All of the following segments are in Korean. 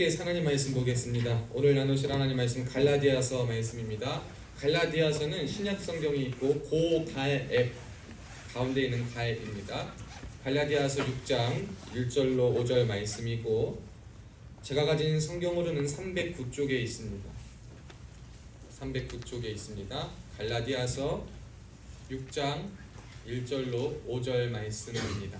하나님 말씀 보겠습니다. 오늘 나누실 하나님 말씀 갈라디아서 말씀입니다. 갈라디아서는 신약 성경이 있고 고갈앱 가운데 있는 갈입니다. 갈라디아서 6장 1절로 5절 말씀이고 제가 가진 성경으로는 309쪽에 있습니다. 309쪽에 있습니다. 갈라디아서 6장 1절로 5절 말씀입니다.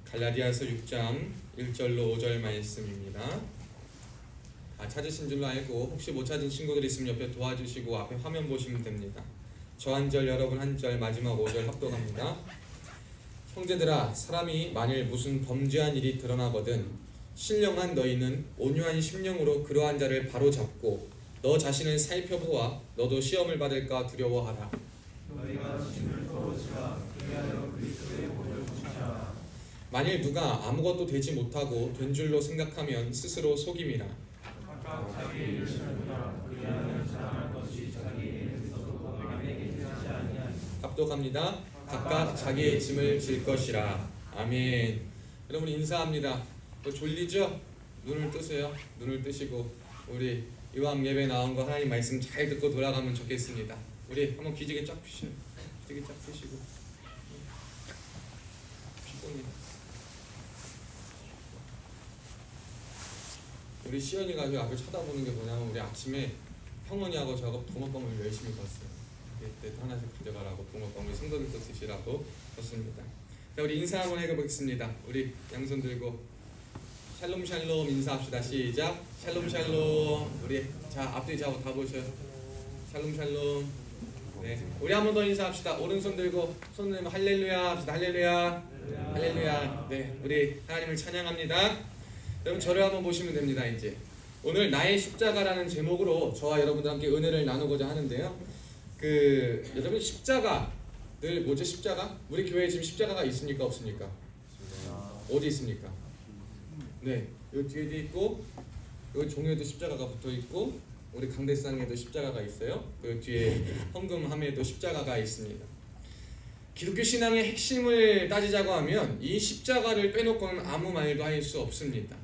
갈라디아서 6장 1절로 5절 말씀입니다. 찾으신 줄로 알고 혹시 못 찾은 친구들 있으면 옆에 도와주시고 앞에 화면 보시면 됩니다. 저 한 절 여러분 한 절 마지막 5절 합독합니다. 형제들아, 사람이 만일 무슨 범죄한 일이 드러나거든 신령한 너희는 온유한 심령으로 그러한 자를 바로잡고 너 자신을 살펴보아 너도 시험을 받을까 두려워하라. 너희가 짐을 더우지라 그리하여 그리스도의 보혈을 묻히라. 만일 누가 아무것도 되지 못하고 된 줄로 생각하면 스스로 속임이라. 각각 자기 일을 하라. 그리하면 자랑할 것이 자기에게 있어도 남에게 되지 아니하니. 합독합니다. 각각 자기의 짐을 질 것이라. 아멘. 여러분 인사합니다. 졸리죠? 눈을 뜨세요. 눈을 뜨시고 우리 이왕 예배 나온 거 하나님 말씀 잘 듣고 돌아가면 좋겠습니다. 우리 한번 기지개 쫙 펴시고 기지개 쫙 펴시고 피곤이다. 우리 시연이가 그 앞을 쳐다보는 게 뭐냐면 우리 아침에 형원이하고 저하고 붕어빵을 열심히 봤어요. 그때 하나씩 가져가라고 붕어빵을 성도들도 드시라고 했습니다. 자, 우리 인사 한번 해보겠습니다. 우리 양손 들고 샬롬 샬롬 인사합시다. 시작. 샬롬 샬롬. 우리 자 앞뒤 좌우 다 보셔요. 샬롬 샬롬. 네, 우리 한 번 더 인사합시다. 오른손 들고 손 들면 할렐루야 합시다. 할렐루야. 할렐루야. 네, 우리 하나님을 찬양합니다. 여러분 저를 한번 보시면 됩니다. 이제 오늘 나의 십자가라는 제목으로 저와 여러분들 함께 은혜를 나누고자 하는데요. 여러분 십자가들 뭐죠? 십자가? 우리 교회에 지금 십자가가 있습니까? 없습니까? 어디 있습니까? 네, 여기 뒤에도 있고 여기 종에도 십자가가 붙어 있고 우리 강대상에도 십자가가 있어요. 그 뒤에 헌금함에도 십자가가 있습니다. 기독교 신앙의 핵심을 따지자고 하면 이 십자가를 빼놓고는 아무 말도 할 수 없습니다.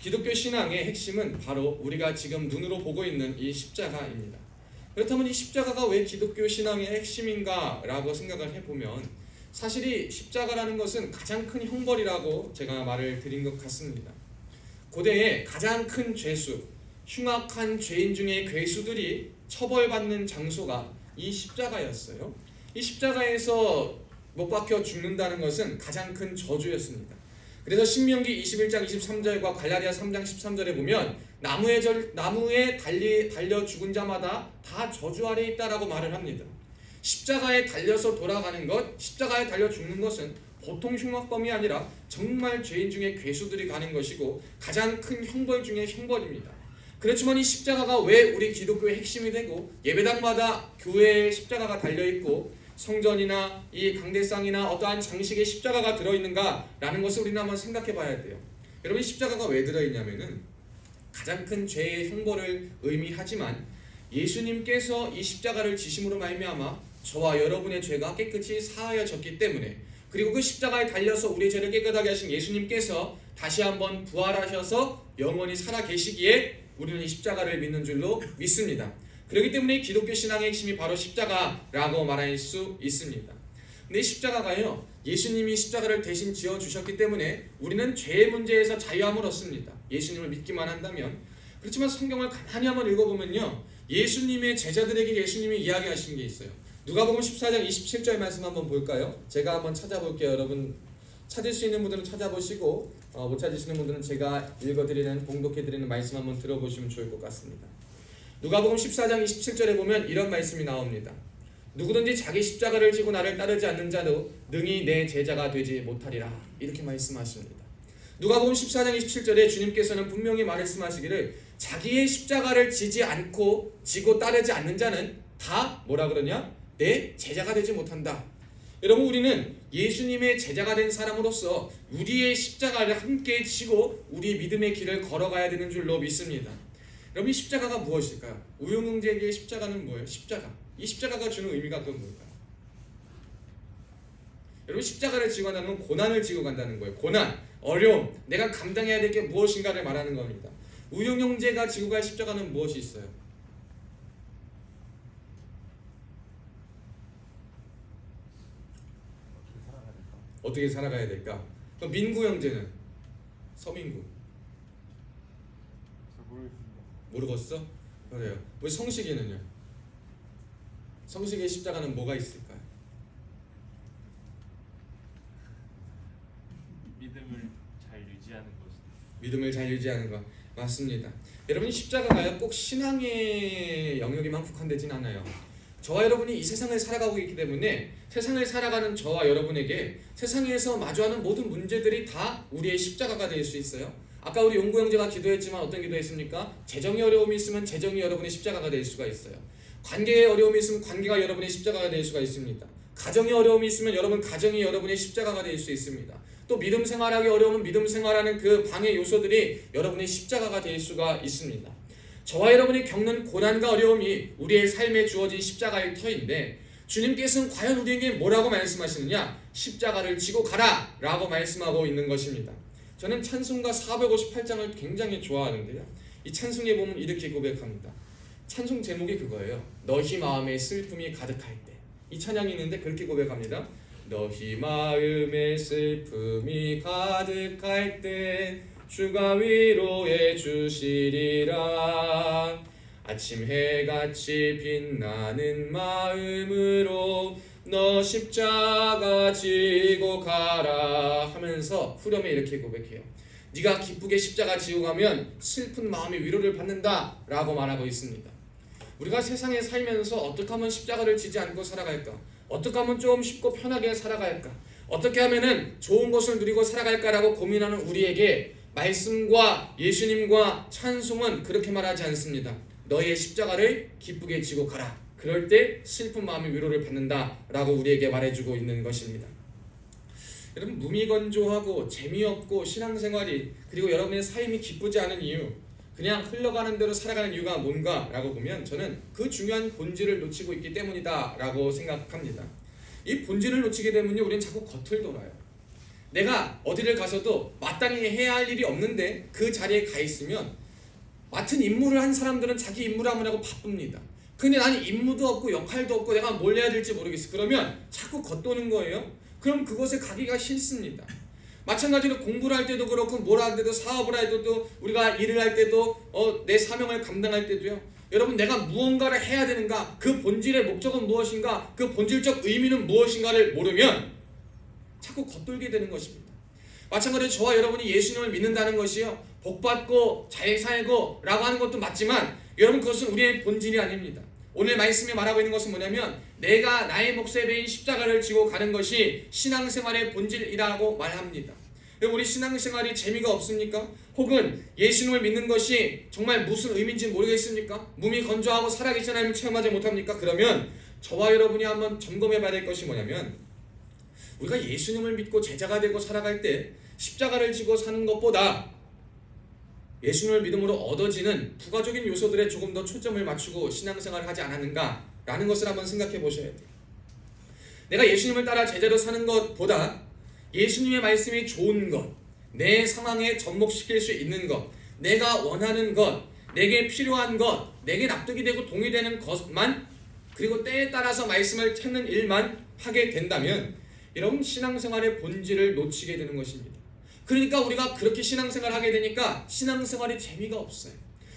기독교 신앙의 핵심은 바로 우리가 지금 눈으로 보고 있는 이 십자가입니다. 그렇다면 이 십자가가 왜 기독교 신앙의 핵심인가 라고 생각을 해보면 사실 이 십자가라는 것은 가장 큰 형벌이라고 제가 말을 드린 것 같습니다. 고대에 가장 큰 죄수, 흉악한 죄인 중에 괴수들이 처벌받는 장소가 이 십자가였어요. 이 십자가에서 못 박혀 죽는다는 것은 가장 큰 저주였습니다. 그래서 신명기 21장 23절과 갈라디아 3장 13절에 보면 나무에 달려 죽은 자마다 다 저주 아래 있다라고 말을 합니다. 십자가에 달려서 돌아가는 것, 십자가에 달려 죽는 것은 보통 흉악범이 아니라 정말 죄인 중에 괴수들이 가는 것이고 가장 큰 형벌 중에 형벌입니다. 그렇지만 이 십자가가 왜 우리 기독교의 핵심이 되고 예배당마다 교회에 십자가가 달려있고 성전이나 이 강대상이나 어떠한 장식에 십자가가 들어있는가라는 것을 우리는 한번 생각해 봐야 돼요. 여러분 십자가가 왜 들어있냐면은 가장 큰 죄의 형벌을 의미하지만 예수님께서 이 십자가를 지심으로 말미암아 저와 여러분의 죄가 깨끗이 사하여졌기 때문에 그리고 그 십자가에 달려서 우리의 죄를 깨끗하게 하신 예수님께서 다시 한번 부활하셔서 영원히 살아계시기에 우리는 이 십자가를 믿는 줄로 믿습니다. 그렇기 때문에 기독교 신앙의 핵심이 바로 십자가라고 말할 수 있습니다. 근데 이 십자가가요, 예수님이 십자가를 대신 지어주셨기 때문에 우리는 죄의 문제에서 자유함을 얻습니다. 예수님을 믿기만 한다면. 그렇지만 성경을 가만히 한번 읽어보면요, 예수님의 제자들에게 예수님이 이야기하신 게 있어요. 누가복음 14장 27절 말씀 한번 볼까요? 제가 한번 찾아볼게요. 여러분 찾을 수 있는 분들은 찾아보시고 못 찾으시는 분들은 제가 읽어드리는 봉독해드리는 말씀 한번 들어보시면 좋을 것 같습니다. 누가복음 14장 27절에 보면 이런 말씀이 나옵니다. 누구든지 자기 십자가를 지고 나를 따르지 않는 자도 능히 내 제자가 되지 못하리라. 이렇게 말씀하십니다. 누가복음 14장 27절에 주님께서는 분명히 말씀하시기를 자기의 십자가를 지고 따르지 않는 자는 다 뭐라 그러냐? 내 제자가 되지 못한다. 여러분 우리는 예수님의 제자가 된 사람으로서 우리의 십자가를 함께 지고 우리 믿음의 길을 걸어가야 되는 줄로 믿습니다. 여러분 이 십자가가 무엇일까요? 우영웅제에게 십자가는 뭐예요? 십자가. 이 십자가가 주는 의미가 그건 뭘까요? 여러분 십자가를 지고 간다는 건 고난을 지고 간다는 거예요. 고난, 어려움, 내가 감당해야 될 게 무엇인가를 말하는 겁니다. 우영 형제가 지고 갈 십자가는 무엇이 있어요? 어떻게 살아가야 될까? 그럼 민구 형제는? 서민구 모르겠어? 그래요. 우리 성식이는요? 성식의 십자가는 뭐가 있을까요? 믿음을 잘 유지하는 것이. 믿음을 잘 유지하는 것 맞습니다. 여러분 십자가가요 꼭 신앙의 영역에만 국한되진 않아요. 저와 여러분이 이 세상을 살아가고 있기 때문에 세상을 살아가는 저와 여러분에게 세상에서 마주하는 모든 문제들이 다 우리의 십자가가 될 수 있어요. 아까 우리 용구 형제가 기도했지만 어떤 기도했습니까? 재정의 어려움이 있으면 재정이 여러분의 십자가가 될 수가 있어요. 관계의 어려움이 있으면 관계가 여러분의 십자가가 될 수가 있습니다. 가정의 어려움이 있으면 여러분 가정이 여러분의 십자가가 될 수 있습니다. 또 믿음 생활하기 어려우면 믿음 생활하는 그 방해 요소들이 여러분의 십자가가 될 수가 있습니다. 저와 여러분이 겪는 고난과 어려움이 우리의 삶에 주어진 십자가의 터인데 주님께서는 과연 우리에게 뭐라고 말씀하시느냐? 십자가를 지고 가라 라고 말씀하고 있는 것입니다. 저는 찬송가 458장을 굉장히 좋아하는데요. 이 찬송에 보면 이렇게 고백합니다. 찬송 제목이 그거예요. 너희 마음에 슬픔이 가득할 때. 이 찬양이 있는데 그렇게 고백합니다. 너희 마음에 슬픔이 가득할 때 주가 위로해 주시리라. 아침 해같이 빛나는 마음으로 너 십자가 지고 가라 하면서 후렴에 이렇게 고백해요. 네가 기쁘게 십자가 지고 가면 슬픈 마음이 위로를 받는다 라고 말하고 있습니다. 우리가 세상에 살면서 어떻게 하면 십자가를 지지 않고 살아갈까? 어떻게 하면 좀 쉽고 편하게 살아갈까? 어떻게 하면 좋은 것을 누리고 살아갈까라고 고민하는 우리에게 말씀과 예수님과 찬송은 그렇게 말하지 않습니다. 너의 십자가를 기쁘게 지고 가라. 그럴 때 슬픈 마음이 위로를 받는다 라고 우리에게 말해주고 있는 것입니다. 여러분 무미건조하고 재미없고 신앙생활이 그리고 여러분의 삶이 기쁘지 않은 이유 그냥 흘러가는 대로 살아가는 이유가 뭔가 라고 보면 저는 그 중요한 본질을 놓치고 있기 때문이다 라고 생각합니다. 이 본질을 놓치게 되면 우리는 자꾸 겉을 돌아요. 내가 어디를 가서도 마땅히 해야 할 일이 없는데 그 자리에 가 있으면 맡은 임무를 한 사람들은 자기 임무를 하느라고 바쁩니다. 근데 나는 임무도 없고 역할도 없고 내가 뭘 해야 될지 모르겠어. 그러면 자꾸 겉도는 거예요. 그럼 그곳에 가기가 싫습니다. 마찬가지로 공부를 할 때도 그렇고 뭘 할 때도 사업을 할 때도 우리가 일을 할 때도 내 사명을 감당할 때도요. 여러분 내가 무언가를 해야 되는가 그 본질의 목적은 무엇인가 그 본질적 의미는 무엇인가를 모르면 자꾸 겉돌게 되는 것입니다. 마찬가지로 저와 여러분이 예수님을 믿는다는 것이요 복받고 잘 살고 라고 하는 것도 맞지만 여러분 그것은 우리의 본질이 아닙니다. 오늘 말씀이 말하고 있는 것은 뭐냐면 내가 나의 몫에 매인 십자가를 지고 가는 것이 신앙생활의 본질이라고 말합니다. 우리 신앙생활이 재미가 없습니까? 혹은 예수님을 믿는 것이 정말 무슨 의미인지 모르겠습니까? 몸이 건조하고 살아계신 하나님을 체험하지 못합니까? 그러면 저와 여러분이 한번 점검해 봐야 될 것이 뭐냐면 우리가 예수님을 믿고 제자가 되고 살아갈 때 십자가를 지고 사는 것보다 예수님을 믿음으로 얻어지는 부가적인 요소들에 조금 더 초점을 맞추고 신앙생활을 하지 않았는가라는 것을 한번 생각해 보셔야 돼요. 내가 예수님을 따라 제자로 사는 것보다 예수님의 말씀이 좋은 것, 내 상황에 접목시킬 수 있는 것, 내가 원하는 것, 내게 필요한 것, 내게 납득이 되고 동의되는 것만 그리고 때에 따라서 말씀을 찾는 일만 하게 된다면 여러분 신앙생활의 본질을 놓치게 되는 것입니다. 그러니까 우리가 그렇게 신앙생활을 하게 되니까 신앙생활이 재미가 없어요.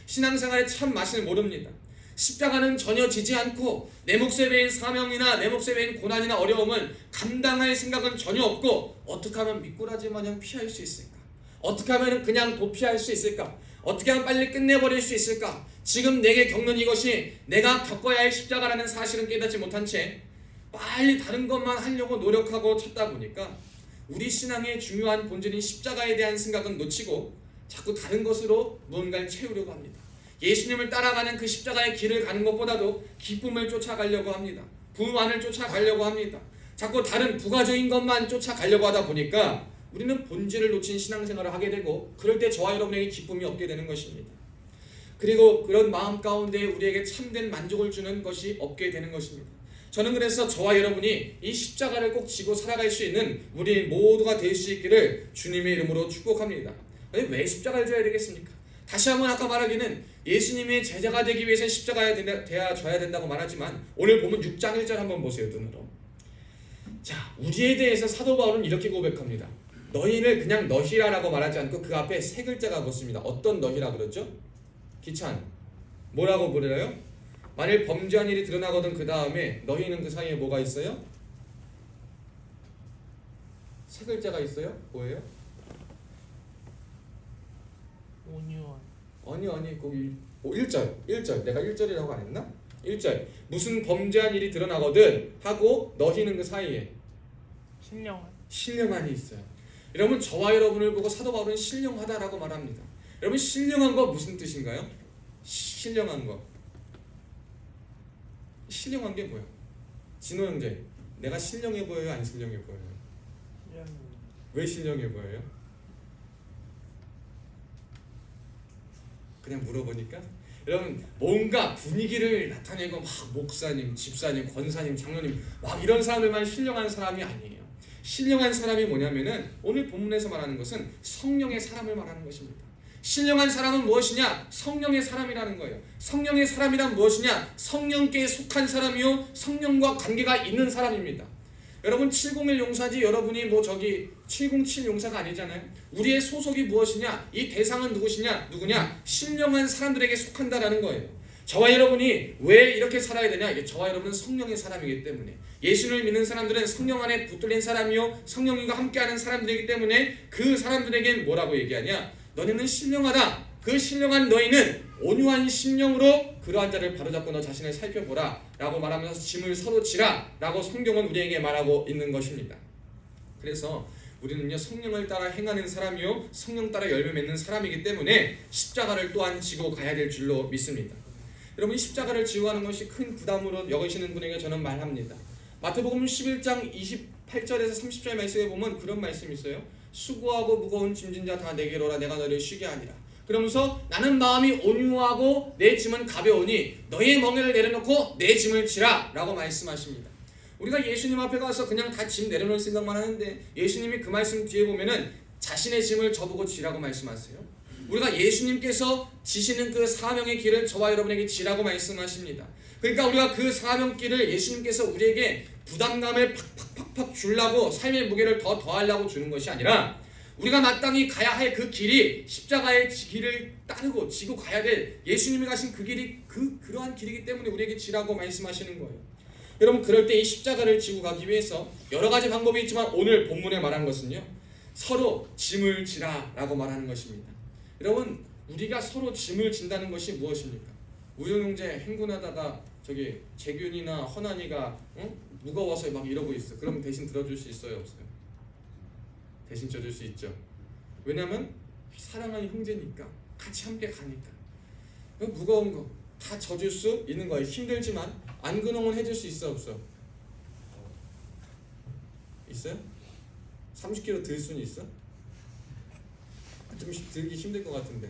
신앙생활의 참 맛을 모릅니다. 십자가는 전혀 지지 않고 내 몫에 매인 사명이나 내 몫에 매인 고난이나 어려움을 감당할 생각은 전혀 없고 어떻게 하면 미꾸라지 마냥 피할 수 있을까? 어떻게 하면 그냥 도피할 수 있을까? 어떻게 하면 빨리 끝내버릴 수 있을까? 지금 내게 겪는 이것이 내가 겪어야 할 십자가라는 사실은 깨닫지 못한 채 빨리 다른 것만 하려고 노력하고 찾다 보니까 우리 신앙의 중요한 본질인 십자가에 대한 생각은 놓치고 자꾸 다른 것으로 무언가를 채우려고 합니다. 예수님을 따라가는 그 십자가의 길을 가는 것보다도 기쁨을 쫓아가려고 합니다. 부안을 쫓아가려고 합니다. 자꾸 다른 부가적인 것만 쫓아가려고 하다 보니까 우리는 본질을 놓친 신앙생활을 하게 되고 그럴 때 저와 여러분에게 기쁨이 없게 되는 것입니다. 그리고 그런 마음 가운데 우리에게 참된 만족을 주는 것이 없게 되는 것입니다. 저는 그래서 저와 여러분이 이 십자가를 꼭 지고 살아갈 수 있는 우리 모두가 될 수 있기를 주님의 이름으로 축복합니다. 왜 십자가를 져야 되겠습니까? 다시 한번 아까 말하기는 예수님의 제자가 되기 위해서 십자가에 져야 된다고 말하지만 오늘 보면 6장 1절 한번 보세요. 눈으로. 자, 우리에 대해서 사도 바울은 이렇게 고백합니다. 너희를 그냥 너희라라고 말하지 않고 그 앞에 세 글자가 붙습니다. 어떤 너희라 그러죠? 기찬. 뭐라고 부르나요? 만일 범죄한 일이 드러나거든 그 다음에 너희는 그 사이에 뭐가 있어요? 세 글자가 있어요? 뭐예요? 온유한. 아니 거기 1절 내가 1절이라고 안 했나? 1절 무슨 범죄한 일이 드러나거든 하고 너희는 그 사이에 신령한이 있어요. 여러분 저와 여러분을 보고 사도 바울은 신령하다라고 말합니다. 여러분 신령한 거 무슨 뜻인가요? 신령한 거. 신령한 게 뭐야? 진호 형제, 내가 신령해 보여요? 안 신령해 보여요? 왜 신령해 보여요? 그냥 물어보니까? 여러분 뭔가 분위기를 나타내고 막 목사님, 집사님, 권사님, 장로님 막 이런 사람들만 신령한 사람이 아니에요. 신령한 사람이 뭐냐면은 오늘 본문에서 말하는 것은 성령의 사람을 말하는 것입니다. 신령한 사람은 무엇이냐? 성령의 사람이라는 거예요. 성령의 사람이란 무엇이냐? 성령께 속한 사람이요 성령과 관계가 있는 사람입니다. 여러분 701 용사지 여러분이 뭐 저기 707 용사가 아니잖아요. 우리의 소속이 무엇이냐? 이 대상은 누구냐? 신령한 사람들에게 속한다라는 거예요. 저와 여러분이 왜 이렇게 살아야 되냐? 저와 여러분은 성령의 사람이기 때문에 예수를 믿는 사람들은 성령 안에 붙들린 사람이요 성령님과 함께하는 사람들이기 때문에 그 사람들에게 뭐라고 얘기하냐? 너희는 신령하다. 그 신령한 너희는 온유한 심령으로 그러한 자를 바로잡고 너 자신을 살펴보라 라고 말하면서 짐을 서로 지라 라고 성경은 우리에게 말하고 있는 것입니다. 그래서 우리는요 성령을 따라 행하는 사람이요 성령 따라 열매 맺는 사람이기 때문에 십자가를 또한 지고 가야 될 줄로 믿습니다. 여러분 십자가를 지고 가는 것이 큰 부담으로 여기시는 분에게 저는 말합니다. 마태복음 11장 28절에서 30절 말씀에 보면 그런 말씀이 있어요. 수고하고 무거운 짐진 자 다 내게로 오라 내가 너를 쉬게 하리라. 그러면서 나는 마음이 온유하고 내 짐은 가벼우니 너의 멍에를 내려놓고 내 짐을 지라 라고 말씀하십니다. 우리가 예수님 앞에 가서 그냥 다 짐 내려놓을 생각만 하는데 예수님이 그 말씀 뒤에 보면은 자신의 짐을 저보고 지라고 말씀하세요. 우리가 예수님께서 지시는 그 사명의 길을 저와 여러분에게 지라고 말씀하십니다. 그러니까 우리가 그 사명길을 예수님께서 우리에게 부담감을 팍팍팍팍 주려고 삶의 무게를 더 더하려고 주는 것이 아니라 우리가 마땅히 가야 할 그 길이 십자가의 길을 따르고 지고 가야 될 예수님이 가신 그 길이 그러한 길이기 때문에 우리에게 지라고 말씀하시는 거예요. 여러분 그럴 때 이 십자가를 지고 가기 위해서 여러 가지 방법이 있지만 오늘 본문에 말한 것은요 서로 짐을 지라 라고 말하는 것입니다. 여러분 우리가 서로 짐을 진다는 것이 무엇입니까? 우영형제 행군하다가 저기 재균이나 허난이가 무거워서 막 이러고 있어. 그럼 대신 들어줄 수 있어요? 없어요? 대신 져줄 수 있죠. 왜냐면 사랑하는 형제니까 같이 함께 가니까 무거운 거 다 져줄 수 있는 거예요. 힘들지만 안근홍은 해줄 수 있어 없어? 있어요? 30kg 들 수는 있어? 좀 들기 힘들 것 같은데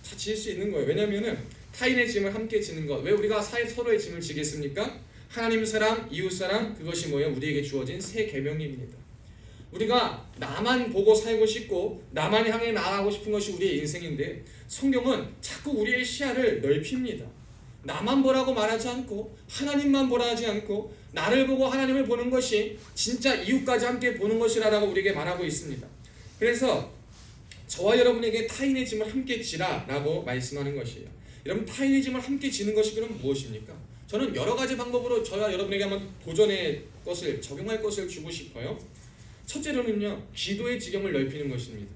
다 질 수 있는 거예요. 왜냐면은 타인의 짐을 함께 지는 것. 왜 우리가 서로의 짐을 지겠습니까? 하나님 사랑, 이웃 사랑, 그것이 뭐예요? 우리에게 주어진 새 계명입니다. 우리가 나만 보고 살고 싶고 나만 향해 나아가고 싶은 것이 우리의 인생인데 성경은 자꾸 우리의 시야를 넓힙니다. 나만 보라고 말하지 않고 하나님만 보라 하지 않고 나를 보고 하나님을 보는 것이 진짜 이웃까지 함께 보는 것이라고 우리에게 말하고 있습니다. 그래서 저와 여러분에게 타인의 짐을 함께 지라 라고 말씀하는 것이에요. 여러분 타인의 짐을 함께 지는 것이 그럼 무엇입니까? 저는 여러 가지 방법으로 저와 여러분에게 한번 도전의 것을 적용할 것을 주고 싶어요. 첫째로는요 기도의 지경을 넓히는 것입니다.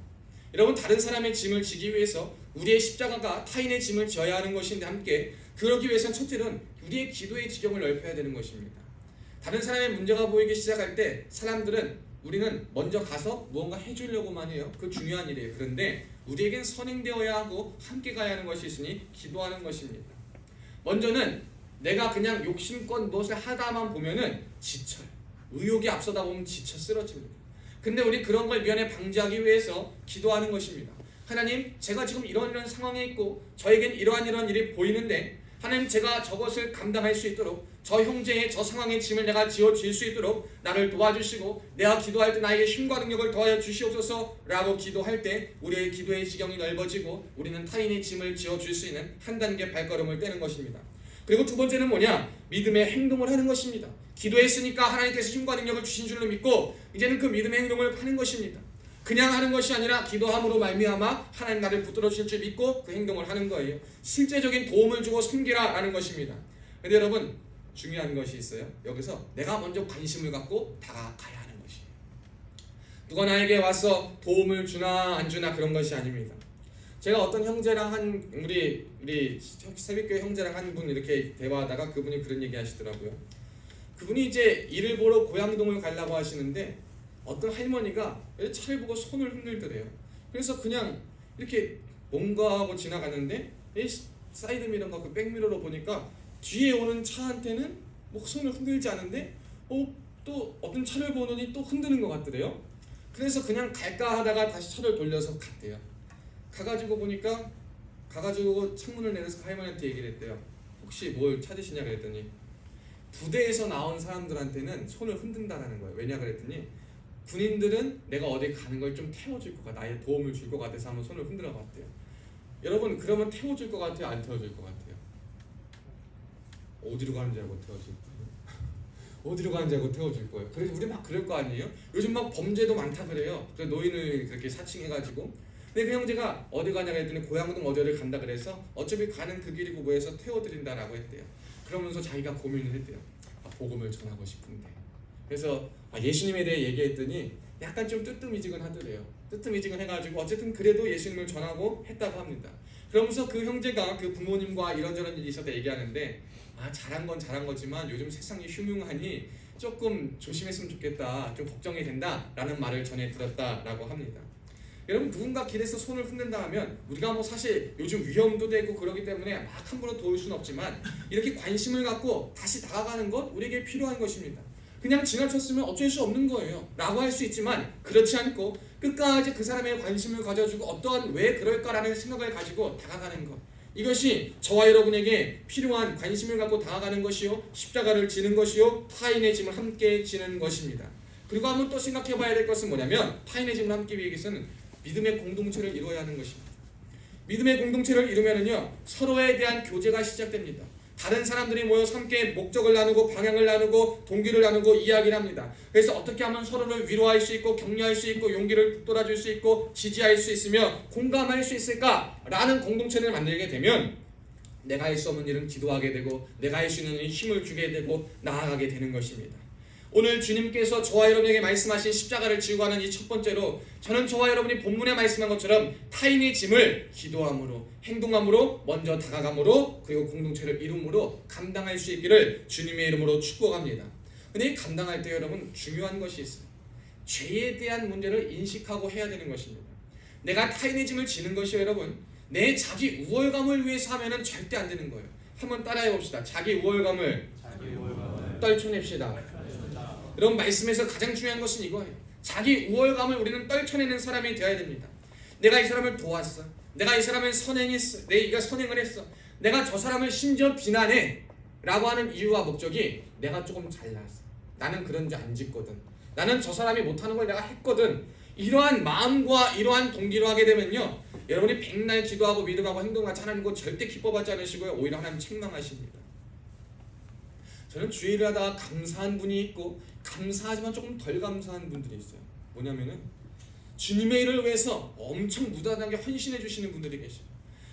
여러분 다른 사람의 짐을 지기 위해서 우리의 십자가가 타인의 짐을 져야 하는 것인데 함께 그러기 위해서는 첫째는 우리의 기도의 지경을 넓혀야 되는 것입니다. 다른 사람의 문제가 보이기 시작할 때 우리는 먼저 가서 무언가 해주려고만 해요. 그 중요한 일이에요. 그런데 우리에겐 선행되어야 하고 함께 가야 하는 것이 있으니 기도하는 것입니다. 먼저는 내가 그냥 욕심껏 무엇을 하다만 보면은 지쳐요. 의욕이 앞서다 보면 지쳐 쓰러집니다. 근데 우리 그런 걸 미연에 방지하기 위해서 기도하는 것입니다. 하나님 제가 지금 이런 상황에 있고 저에겐 이러한 일이 보이는데 하나님, 제가 저것을 감당할 수 있도록, 저 형제의 저 상황의 짐을 내가 지어질 수 있도록 나를 도와주시고, 내가 기도할 때 나에게 힘과 능력을 더하여 주시옵소서 라고 기도할 때 우리의 기도의 지경이 넓어지고 우리는 타인의 짐을 지어줄 수 있는 한 단계 발걸음을 떼는 것입니다. 그리고 두 번째는 뭐냐? 믿음의 행동을 하는 것입니다. 기도했으니까 하나님께서 힘과 능력을 주신 줄로 믿고 이제는 그 믿음의 행동을 하는 것입니다. 그냥 하는 것이 아니라 기도함으로 말미암아 하나님 나를 붙들어 주실 줄 믿고 그 행동을 하는 거예요. 실제적인 도움을 주고 섬기라 라는 것입니다. 근데 여러분, 중요한 것이 있어요. 여기서 내가 먼저 관심을 갖고 다가가야 하는 것이에요. 누가 나에게 와서 도움을 주나 안 주나 그런 것이 아닙니다. 제가 어떤 형제랑 우리 새벽교회 형제랑 한 분 이렇게 대화하다가 그분이 그런 얘기 하시더라고요. 그분이 이제 일을 보러 고양동을 가려고 하시는데 어떤 할머니가 차를 보고 손을 흔들더래요. 그래서 그냥 이렇게 뭔가 하고 지나가는데 사이드미러가 그 백미러로 보니까 뒤에 오는 차한테는 뭐 손을 흔들지 않은데 또 어떤 차를 보더니 또 흔드는 것 같더래요. 그래서 그냥 갈까 하다가 다시 차를 돌려서 갔대요. 가가지고 보니까 창문을 내려서 그 할머니한테 얘기를 했대요. 혹시 뭘 찾으시냐 그랬더니 부대에서 나온 사람들한테는 손을 흔든다라는 거예요. 왜냐 그랬더니 군인들은 내가 어디 가는 걸 좀 태워줄 것 같아, 나의 도움을 줄 것 같아서 한번 손을 흔들어 봤대요. 여러분, 그러면 태워줄 것 같아요? 안 태워줄 것 같아요? 어디로 가는지 알고 태워줄 거예요? 어디로 가는지 알고 태워줄 거예요? 그래서 우리 막 그럴 거 아니에요? 요즘 막 범죄도 많다 그래요. 그래서 노인을 그렇게 사칭해가지고. 근데 그 형제가 어디 가냐 그랬더니 고향동 어디를 간다 그래서 어차피 가는 그 길이고 뭐해서 태워드린다라고 했대요. 그러면서 자기가 고민을 했대요. 복음을 전하고 싶은데. 그래서 예수님에 대해 얘기했더니 약간 좀 뜨뜻미지근하더래요. 뜨뜻미지근해가지고 어쨌든 그래도 예수님을 전하고 했다고 합니다. 그러면서 그 형제가 그 부모님과 이런저런 일이 있었다 얘기하는데 잘한 건 잘한 거지만 요즘 세상이 흉흉하니 조금 조심했으면 좋겠다, 좀 걱정이 된다 라는 말을 전해 들었다라고 합니다. 여러분, 누군가 길에서 손을 흔든다 하면 우리가 뭐 사실 요즘 위험도 되고 그러기 때문에 막 함부로 도울 수는 없지만 이렇게 관심을 갖고 다시 다가가는 것 우리에게 필요한 것입니다. 그냥 지나쳤으면 어쩔 수 없는 거예요 라고 할 수 있지만 그렇지 않고 끝까지 그 사람의 관심을 가져주고 어떠한 왜 그럴까라는 생각을 가지고 다가가는 것, 이것이 저와 여러분에게 필요한 관심을 갖고 다가가는 것이요, 십자가를 지는 것이요, 타인의 짐을 함께 지는 것입니다. 그리고 한번 또 생각해 봐야 될 것은 뭐냐면 타인의 짐을 함께 지기 위해서는 믿음의 공동체를 이루어야 하는 것입니다. 믿음의 공동체를 이루면은요, 서로에 대한 교제가 시작됩니다. 다른 사람들이 모여서 함께 목적을 나누고 방향을 나누고 동기를 나누고 이야기를 합니다. 그래서 어떻게 하면 서로를 위로할 수 있고 격려할 수 있고 용기를 북돋아줄 수 있고 지지할 수 있으며 공감할 수 있을까라는 공동체를 만들게 되면 내가 할 수 없는 일은 기도하게 되고 내가 할 수 있는 일은 힘을 주게 되고 나아가게 되는 것입니다. 오늘 주님께서 저와 여러분에게 말씀하신 십자가를 지고 가는 이 첫 번째로, 저는 저와 여러분이 본문에 말씀한 것처럼 타인의 짐을 기도함으로, 행동함으로, 먼저 다가감으로, 그리고 공동체를 이룸으로 감당할 수 있기를 주님의 이름으로 축복합니다. 근데 이 감당할 때 여러분 중요한 것이 있어요. 죄에 대한 문제를 인식하고 해야 되는 것입니다. 내가 타인의 짐을 지는 것이 여러분 내 자기 우월감을 위해서 하면은 절대 안 되는 거예요. 한번 따라해 봅시다. 자기 우월감을 떨쳐냅시다. 여러분, 말씀에서 가장 중요한 것은 이거예요. 자기 우월감을 우리는 떨쳐내는 사람이 되어야 됩니다. 내가 이 사람을 도왔어, 내가 이 사람을 선행했어, 내가 선행을 했어, 내가 저 사람을 심지어 비난해 라고 하는 이유와 목적이 내가 조금 잘났어, 나는 그런 줄 안 짓거든, 나는 저 사람이 못하는 걸 내가 했거든, 이러한 마음과 이러한 동기로 하게 되면요, 여러분이 백날 기도하고 믿음하고 행동하지 하나님과 절대 기뻐받지 않으시고요, 오히려 하나님 책망하십니다. 저는 주일을 하다가 감사한 분이 있고 감사하지만 조금 덜 감사한 분들이 있어요. 뭐냐면은 주님의 일을 위해서 엄청 무단하게 헌신해 주시는 분들이 계셔요.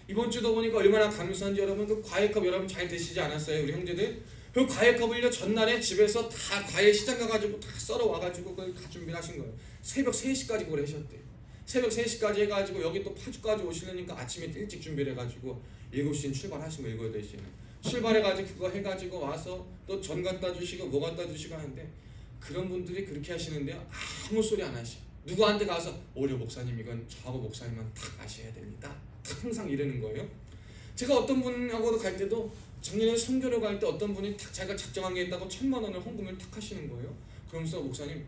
이번 주도 보니까 얼마나 감사한지 여러분, 그 과일컵 여러분 잘 드시지 않았어요? 우리 형제들? 그 과일컵을요, 전날에 집에서 다 과일 시장 가가지고 다 썰어 와가지고 그걸 다 준비를 하신 거예요. 새벽 3시까지 그걸 하셨대요. 새벽 3시까지 해가지고 여기 또 파주까지 오시려니까 아침에 일찍 준비를 해가지고 7시엔 출발하신 거예요. 8시에는 출발해가지고 그거 해가지고 와서 또 전 갖다 주시고 뭐 갖다 주시고 하는데, 그런 분들이 그렇게 하시는데요, 아무 소리 안 하셔. 누구한테 가서 오려 목사님 이건 저하고 목사님만 탁 아셔야 됩니다, 항상 이러는 거예요. 제가 어떤 분하고도 갈 때도 작년에 선교를 갈 때 어떤 분이 탁 자기가 작정한 게 있다고 1,000만 원을 헌금을 탁 하시는 거예요. 그러면서 목사님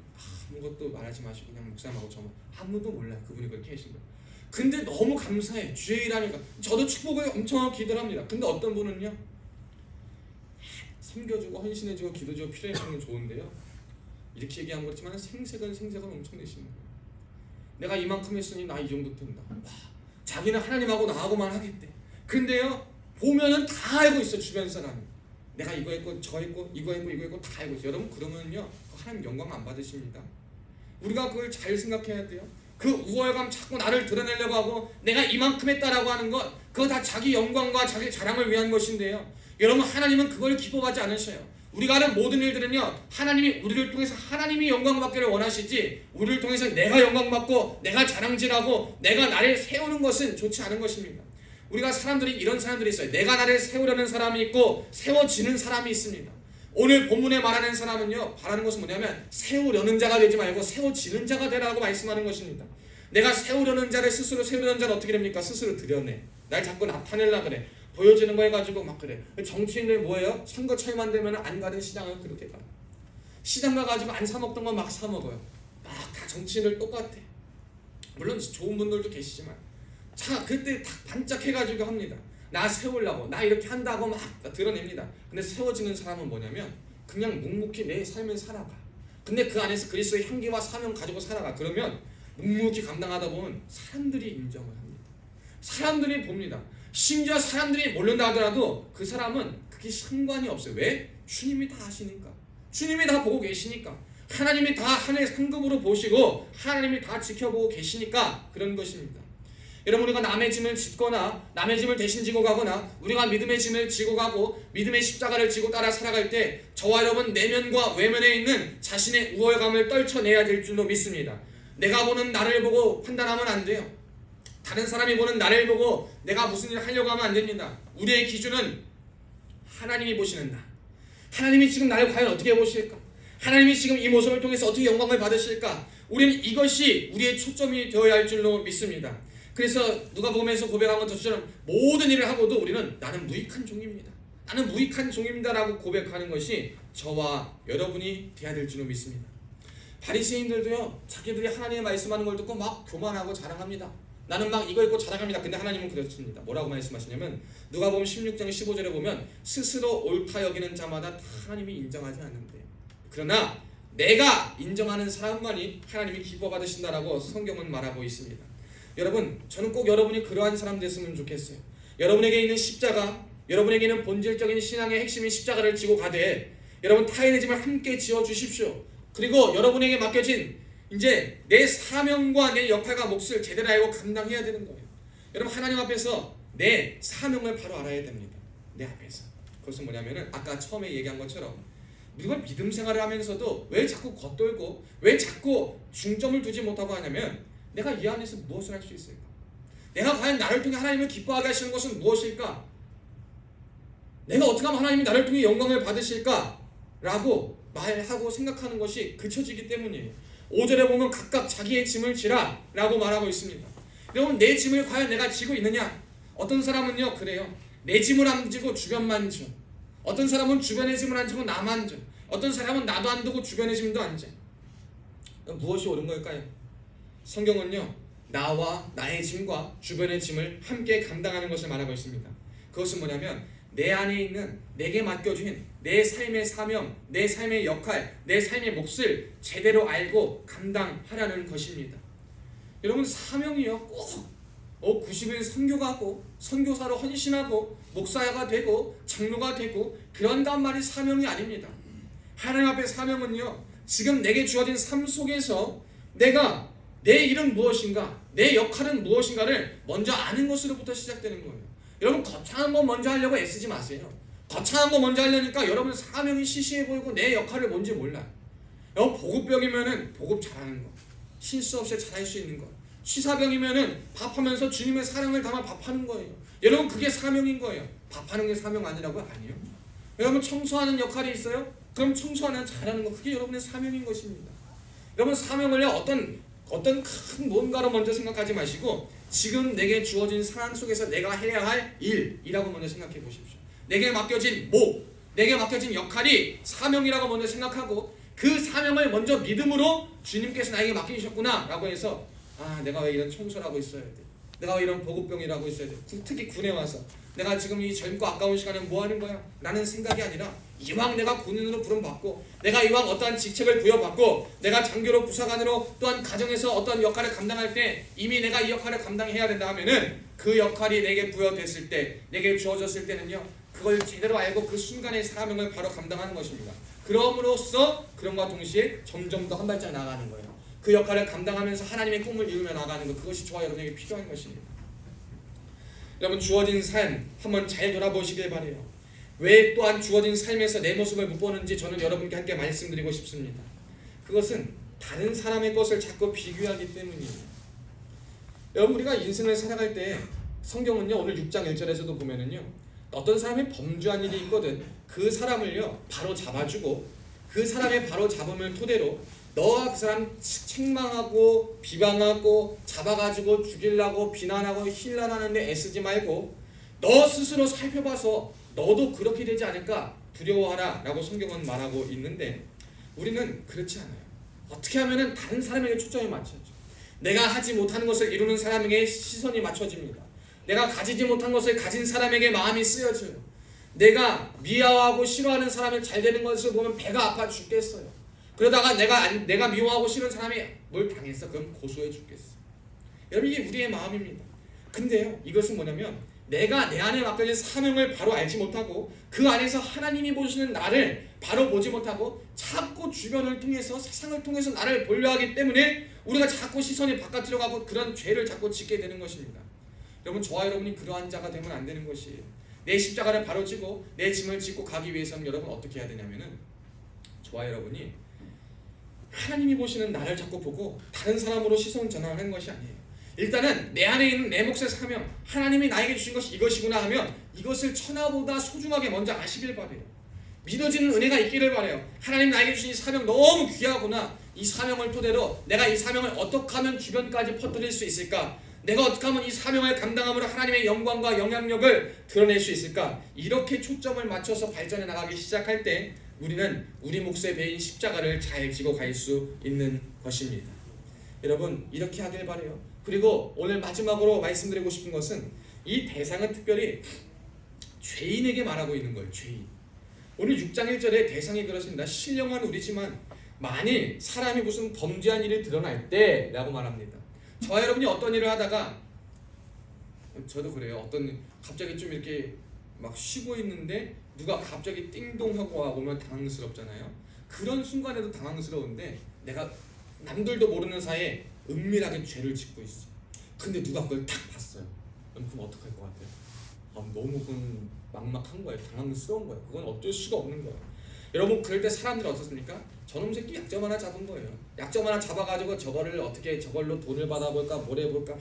아무것도 말하지 마시고 그냥 목사님하고 저만, 아무도 몰라요 그분이 그렇게 하신 거예요. 근데 너무 감사해. 주의 일하니까 저도 축복을 엄청 기도를 합니다. 근데 어떤 분은요, 섬겨주고 헌신해주고 기도주고 필요해주는 건 좋은데요. 이렇게 얘기한 거지만 생색은 엄청 내시는 거예요. 내가 이만큼 했으니 나 이 정도 된다. 와, 자기는 하나님하고 나하고만 하겠대. 근데요 보면은 다 알고 있어. 주변 사람이 내가 이거 했고 저 했고 이거 했고 다 알고 있어. 여러분 그러면요 하나님 영광 안 받으십니다. 우리가 그걸 잘 생각해야 돼요. 그 우월감 자꾸 나를 드러내려고 하고 내가 이만큼 했다라고 하는 것 그거 다 자기 영광과 자기 자랑을 위한 것인데요. 여러분 하나님은 그걸 기뻐하지 않으셔요. 우리가 하는 모든 일들은요 하나님이 우리를 통해서 하나님이 영광 받기를 원하시지 우리를 통해서 내가 영광 받고 내가 자랑질하고 내가 나를 세우는 것은 좋지 않은 것입니다. 우리가 사람들이 이런 사람들이 있어요. 내가 나를 세우려는 사람이 있고 세워지는 사람이 있습니다. 오늘 본문에 말하는 사람은요 바라는 것은 뭐냐면 세우려는 자가 되지 말고 세워지는 자가 되라고 말씀하는 것입니다. 내가 세우려는 자를 스스로 세우려는 자는 어떻게 됩니까? 스스로 드러내. 날 자꾸 나타내려고 그래. 보여지는 거 해가지고 막 그래. 정치인들 뭐예요? 선거철만 되면 안 가는 시장을 그렇게 가. 시장 가가지고 안 사 먹던 거 막 사 먹어요. 막 다 정치인들 똑같아. 물론 좋은 분들도 계시지만 자 그때 다 반짝해가지고 합니다. 나 세우려고 나 이렇게 한다고 막 드러냅니다. 근데 세워지는 사람은 뭐냐면 그냥 묵묵히 내 삶을 살아가. 근데 그 안에서 그리스도의 향기와 사명 가지고 살아가. 그러면 묵묵히 감당하다 보면 사람들이 인정을 합니다. 사람들이 봅니다. 심지어 사람들이 모른다 하더라도 그 사람은 그게 상관이 없어요. 왜? 주님이 다 아시니까. 주님이 다 보고 계시니까. 하나님이 다 하나의 상급으로 보시고 하나님이 다 지켜보고 계시니까 그런 것입니다. 여러분 우리가 남의 짐을 짓거나 남의 짐을 대신 지고 가거나 우리가 믿음의 짐을 지고 가고 믿음의 십자가를 지고 따라 살아갈 때 저와 여러분 내면과 외면에 있는 자신의 우월감을 떨쳐내야 될 줄로 믿습니다. 내가 보는 나를 보고 판단하면 안 돼요. 다른 사람이 보는 나를 보고 내가 무슨 일을 하려고 하면 안 됩니다. 우리의 기준은 하나님이 보시는 나. 하나님이 지금 나를 과연 어떻게 보실까? 하나님이 지금 이 모습을 통해서 어떻게 영광을 받으실까? 우리는 이것이 우리의 초점이 되어야 할 줄로 믿습니다. 그래서 누가복음에서 고백한 것처럼 모든 일을 하고도 우리는 나는 무익한 종입니다. 나는 무익한 종입니다라고 고백하는 것이 저와 여러분이 되어야 될 줄로 믿습니다. 바리새인들도요 자기들이 하나님의 말씀하는 걸 듣고 막 교만하고 자랑합니다. 나는 막 이거 읽고 자랑합니다. 근데 하나님은 그렇습니다. 뭐라고 말씀하시냐면 누가복음 16장 15절에 보면 스스로 옳다 여기는 자마다 다 하나님이 인정하지 않는데 그러나 내가 인정하는 사람만이 하나님이 기뻐 받으신다라고 성경은 말하고 있습니다. 여러분 저는 꼭 여러분이 그러한 사람 됐으면 좋겠어요. 여러분에게 있는 십자가 여러분에게 있는 본질적인 신앙의 핵심인 십자가를 지고 가되 여러분 타인의 짐을 함께 지어 주십시오. 그리고 여러분에게 맡겨진 이제 내 사명과 내 역할과 몫을 제대로 알고 감당해야 되는 거예요. 여러분 하나님 앞에서 내 사명을 바로 알아야 됩니다. 내 앞에서. 그것은 뭐냐면은 아까 처음에 얘기한 것처럼 우리가 믿음 생활을 하면서도 왜 자꾸 겉돌고 왜 자꾸 중점을 두지 못하고 하냐면 내가 이 안에서 무엇을 할 수 있을까? 내가 과연 나를 통해 하나님을 기뻐하게 하시는 것은 무엇일까? 내가 어떻게 하면 하나님이 나를 통해 영광을 받으실까? 라고 말하고 생각하는 것이 그쳐지기 때문이에요. 5절에 보면 각각 자기의 짐을 지라 라고 말하고 있습니다. 여러분 내 짐을 과연 내가 지고 있느냐? 어떤 사람은요 그래요. 내 짐을 안 지고 주변만 져. 어떤 사람은 주변의 짐을 안 지고 나만 져. 어떤 사람은 나도 안 두고 주변의 짐도 안 져. 무엇이 옳은 걸까요? 성경은요 나와 나의 짐과 주변의 짐을 함께 감당하는 것을 말하고 있습니다. 그것은 뭐냐면 내 안에 있는 내게 맡겨진 내 삶의 사명, 내 삶의 역할, 내 삶의 몫을 제대로 알고 감당하라는 것입니다. 여러분 사명이요 꼭 90일 선교가고 선교사로 헌신하고 목사가 되고 장로가 되고 그런단 말이 사명이 아닙니다. 하나님 앞에 사명은요 지금 내게 주어진 삶 속에서 내가 내 일은 무엇인가 내 역할은 무엇인가를 먼저 아는 것으로부터 시작되는 거예요. 여러분 거창한 거 먼저 하려고 애쓰지 마세요. 거창한 거 먼저 하려니까 여러분 사명이 시시해 보이고 내 역할을 뭔지 몰라. 여러분 보급병이면은 보급 잘하는 거 실수 없이 잘할 수 있는 거 취사병이면은 밥하면서 주님의 사랑을 담아 밥하는 거예요. 여러분 그게 사명인 거예요. 밥하는 게 사명 아니라고요? 아니요. 여러분 청소하는 역할이 있어요? 그럼 청소하는 잘하는 거 그게 여러분의 사명인 것입니다. 여러분 사명을요 어떤 큰 뭔가로 먼저 생각하지 마시고 지금 내게 주어진 상황 속에서 내가 해야 할 일이라고 먼저 생각해 보십시오. 내게 맡겨진 목, 내게 맡겨진 역할이 사명이라고 먼저 생각하고 그 사명을 먼저 믿음으로 주님께서 나에게 맡기셨구나 라고 해서 내가 왜 이런 청소를 하고 있어야 돼? 내가 왜 이런 보급병을 하고 있어야 돼? 특히 군에 와서 내가 지금 이 젊고 아까운 시간에 뭐 하는 거야? 라는 생각이 아니라 이왕 내가 군인으로 부름받고 내가 이왕 어떠한 직책을 부여받고 내가 장교로 부사관으로 또한 가정에서 어떤 역할을 감당할 때 이미 내가 이 역할을 감당해야 된다 하면은 그 역할이 내게 부여됐을 때 내게 주어졌을 때는요 그걸 제대로 알고 그 순간의 사명을 바로 감당하는 것입니다. 그럼으로써 그런과 동시에 점점 더 한 발짝 나아가는 거예요. 그 역할을 감당하면서 하나님의 꿈을 이루며 나아가는 것, 그것이 저와 여러분에게 필요한 것입니다. 여러분 주어진 삶 한번 잘 돌아보시길 바라요. 왜 또한 주어진 삶에서 내 모습을 못 보는지 저는 여러분께 함께 말씀드리고 싶습니다. 그것은 다른 사람의 것을 자꾸 비교하기 때문이에요. 여러분 우리가 인생을 살아갈 때 성경은요 오늘 6장 1절에서도 보면은요 어떤 사람이 범죄한 일이 있거든 그 사람을요 바로 잡아주고 그 사람의 바로 잡음을 토대로 너와 그 사람 책망하고 비방하고 잡아가지고 죽이려고 비난하고 힐난하는데 애쓰지 말고 너 스스로 살펴봐서 너도 그렇게 되지 않을까 두려워하라 라고 성경은 말하고 있는데 우리는 그렇지 않아요. 어떻게 하면 다른 사람에게 초점이 맞춰져. 내가 하지 못하는 것을 이루는 사람에게 시선이 맞춰집니다. 내가 가지지 못한 것을 가진 사람에게 마음이 쓰여져요. 내가 미워하고 싫어하는 사람이 잘 되는 것을 보면 배가 아파 죽겠어요. 그러다가 내가 미워하고 싫은 사람이 뭘 당했어? 그럼 고소해 죽겠어. 여러분 이게 우리의 마음입니다. 근데요 이것은 뭐냐면 내가 내 안에 맡겨진 사명을 바로 알지 못하고 그 안에서 하나님이 보시는 나를 바로 보지 못하고 자꾸 주변을 통해서 세상을 통해서 나를 보려 하기 때문에 우리가 자꾸 시선이 바깥으로 가고 그런 죄를 자꾸 짓게 되는 것입니다. 여러분 저와 여러분이 그러한 자가 되면 안 되는 것이에요. 내 십자가를 바로 지고 내 짐을 짓고 가기 위해서는 여러분 어떻게 해야 되냐면은 저와 여러분이 하나님이 보시는 나를 자꾸 보고 다른 사람으로 시선 전환하는 것이 아니에요. 일단은 내 안에 있는 내 몫의 사명 하나님이 나에게 주신 것이 이것이구나 하면 이것을 천하보다 소중하게 먼저 아시길 바라요. 믿어지는 은혜가 있기를 바라요. 하나님 나에게 주신 이 사명 너무 귀하구나. 이 사명을 토대로 내가 이 사명을 어떻게 하면 주변까지 퍼뜨릴 수 있을까? 내가 어떻게 하면 이 사명을 감당함으로 하나님의 영광과 영향력을 드러낼 수 있을까? 이렇게 초점을 맞춰서 발전해 나가기 시작할 때 우리는 우리 몫의 배인 십자가를 잘 지고 갈 수 있는 것입니다. 여러분 이렇게 하길 바라요. 그리고 오늘 마지막으로 말씀드리고 싶은 것은 이 대상은 특별히 죄인에게 말하고 있는 거예요. 죄인. 오늘 6장 1절에 대상이 그렇습니다. 신령한 우리지만 만일 사람이 무슨 범죄한 일이 드러날 때 라고 말합니다. 저와 여러분이 어떤 일을 하다가 저도 그래요. 갑자기 좀 이렇게 막 쉬고 있는데 누가 갑자기 띵동하고 오면 당황스럽잖아요. 그런 순간에도 당황스러운데 내가 남들도 모르는 사이에 은밀하게 죄를 짓고 있어. 근데 누가 그걸 딱 봤어요. 그럼 어떡할 것 같아요? 너무 그건 막막한 거예요. 당황스러운 거예요. 그건 어쩔 수가 없는 거예요. 여러분 그럴 때 사람들은 어떻습니까? 저놈 새끼 약점 하나 잡은 거예요. 약점 하나 잡아가지고 저걸로 돈을 받아볼까 뭘 해볼까 막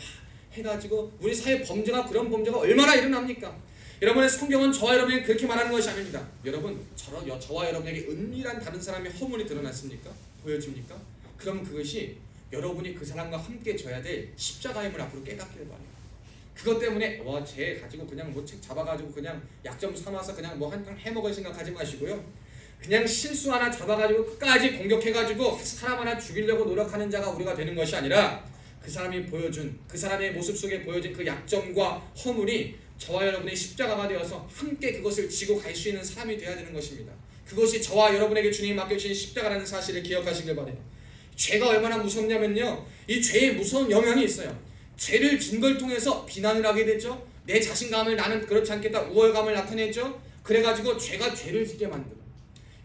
해가지고 우리 사회 범죄가 그런 범죄가 얼마나 일어납니까? 여러분의 성경은 저와 여러분에게 그렇게 말하는 것이 아닙니다. 여러분 저와 여러분에게 은밀한 다른 사람의 허물이 드러났습니까? 보여집니까? 그럼 그것이 여러분이 그 사람과 함께 져야 될 십자가임을 앞으로 깨닫기를 바래요. 그것 때문에 쟤 가지고 그냥 뭐 책 잡아가지고 그냥 약점 삼아서 그냥 뭐 한탕 해먹을 생각하지 마시고요. 그냥 실수 하나 잡아가지고 끝까지 공격해가지고 사람 하나 죽이려고 노력하는 자가 우리가 되는 것이 아니라 그 사람이 보여준 그 사람의 모습 속에 보여진 그 약점과 허물이 저와 여러분의 십자가가 되어서 함께 그것을 지고 갈 수 있는 사람이 되어야 되는 것입니다. 그것이 저와 여러분에게 주님이 맡겨주신 십자가라는 사실을 기억하시길 바래요. 죄가 얼마나 무섭냐면요. 이 죄의 무서운 영향이 있어요. 죄를 진 걸 통해서 비난을 하게 되죠. 내 자신감을 나는 그렇지 않겠다 우월감을 나타내죠. 그래가지고 죄가 죄를 짓게 만들어요.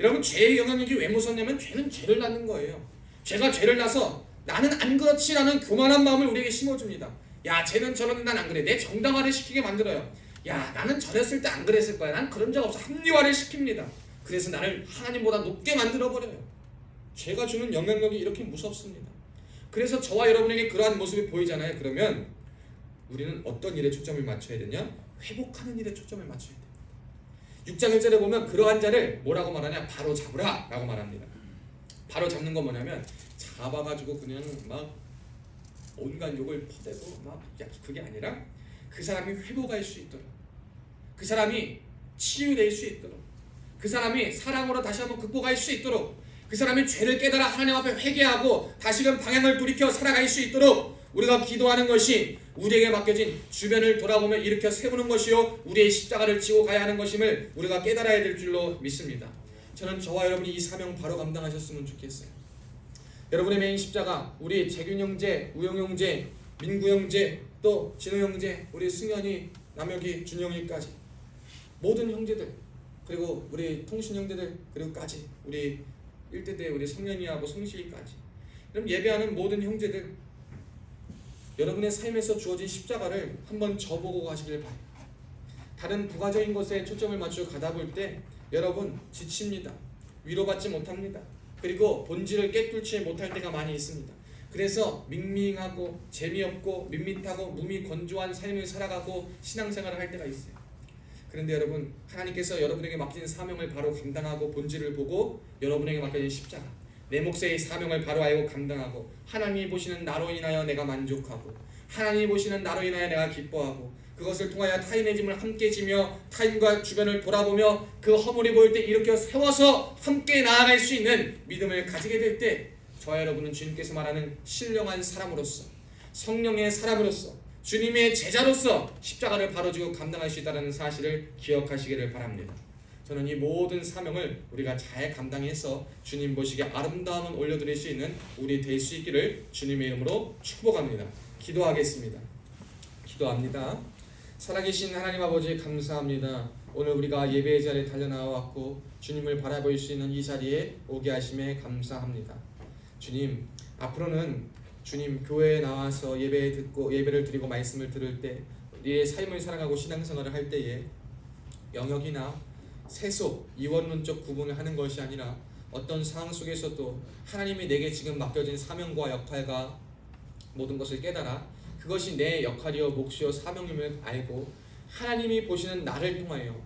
여러분 죄의 영향력이 왜 무섭냐면 죄는 죄를 낳는 거예요. 죄가 죄를 낳아서 나는 안 그렇지라는 교만한 마음을 우리에게 심어줍니다. 야 쟤는 저런데 난 안 그래. 내 정당화를 시키게 만들어요. 야 나는 저랬을 때 안 그랬을 거야. 난 그런 적 없어. 합리화를 시킵니다. 그래서 나를 하나님보다 높게 만들어버려요. 죄가 주는 영향력이 이렇게 무섭습니다. 그래서 저와 여러분에게 그러한 모습이 보이잖아요. 그러면 우리는 어떤 일에 초점을 맞춰야 되냐? 회복하는 일에 초점을 맞춰야 됩니다. 6장 1절에 보면 그러한 자를 뭐라고 말하냐? 바로 잡으라 라고 말합니다. 바로 잡는 건 뭐냐면 잡아가지고 그냥 막 온갖 욕을 퍼대고 막 그게 아니라 그 사람이 회복할 수 있도록 그 사람이 치유될 수 있도록 그 사람이 사랑으로 다시 한번 극복할 수 있도록 그 사람이 죄를 깨달아 하나님 앞에 회개하고 다시금 방향을 돌이켜 살아갈 수 있도록 우리가 기도하는 것이 우리에게 맡겨진 주변을 돌아보며 일으켜 세우는 것이요 우리의 십자가를 지고 가야 하는 것임을 우리가 깨달아야 될 줄로 믿습니다. 저는 저와 여러분이 이 사명 바로 감당하셨으면 좋겠어요. 여러분의 메인 십자가, 우리 재균 형제, 우영 형제, 민구 형제, 또 진호 형제, 우리 승현이, 남혁이, 준영이까지 모든 형제들, 그리고 우리 통신 형제들, 그리고까지 우리 1대대 우리 성현이하고 송시희까지, 그럼 예배하는 모든 형제들, 여러분의 삶에서 주어진 십자가를 한번 져보고 가시길 바래요. 다른 부가적인 것에 초점을 맞추고 가다 볼 때 여러분 지칩니다. 위로받지 못합니다. 그리고 본질을 깨뚫지 못할 때가 많이 있습니다. 그래서 밍밍하고 재미없고 밋밋하고 몸이 건조한 삶을 살아가고 신앙생활을 할 때가 있어요. 그런데 여러분, 하나님께서 여러분에게 맡긴 사명을 바로 감당하고 본질을 보고 여러분에게 맡겨진 십자가, 내 몫의 사명을 바로 알고 감당하고 하나님이 보시는 나로 인하여 내가 만족하고 하나님이 보시는 나로 인하여 내가 기뻐하고 그것을 통하여 타인의 짐을 함께 지며 타인과 주변을 돌아보며 그 허물이 보일 때 일으켜 세워서 함께 나아갈 수 있는 믿음을 가지게 될 때 저와 여러분은 주님께서 말하는 신령한 사람으로서, 성령의 사람으로서, 주님의 제자로서 십자가를 바로 지고 감당할 수 있다는 사실을 기억하시기를 바랍니다. 저는 이 모든 사명을 우리가 잘 감당해서 주님 보시기에 아름다움을 올려드릴 수 있는 우리 될 수 있기를 주님의 이름으로 축복합니다. 기도하겠습니다. 기도합니다. 살아계신 하나님 아버지, 감사합니다. 오늘 우리가 예배의 자리에 달려나왔고 주님을 바라볼 수 있는 이 자리에 오게 하심에 감사합니다. 주님, 앞으로는 주님 교회에 나와서 예배를 드리고 말씀을 들을 때 우리의 삶을 살아가고 신앙생활을 할 때에 영역이나 세속, 이원론적 구분을 하는 것이 아니라 어떤 상황 속에서도 하나님이 내게 지금 맡겨진 사명과 역할과 모든 것을 깨달아 그것이 내 역할이요 몫이요 사명임을 알고 하나님이 보시는 나를 통하여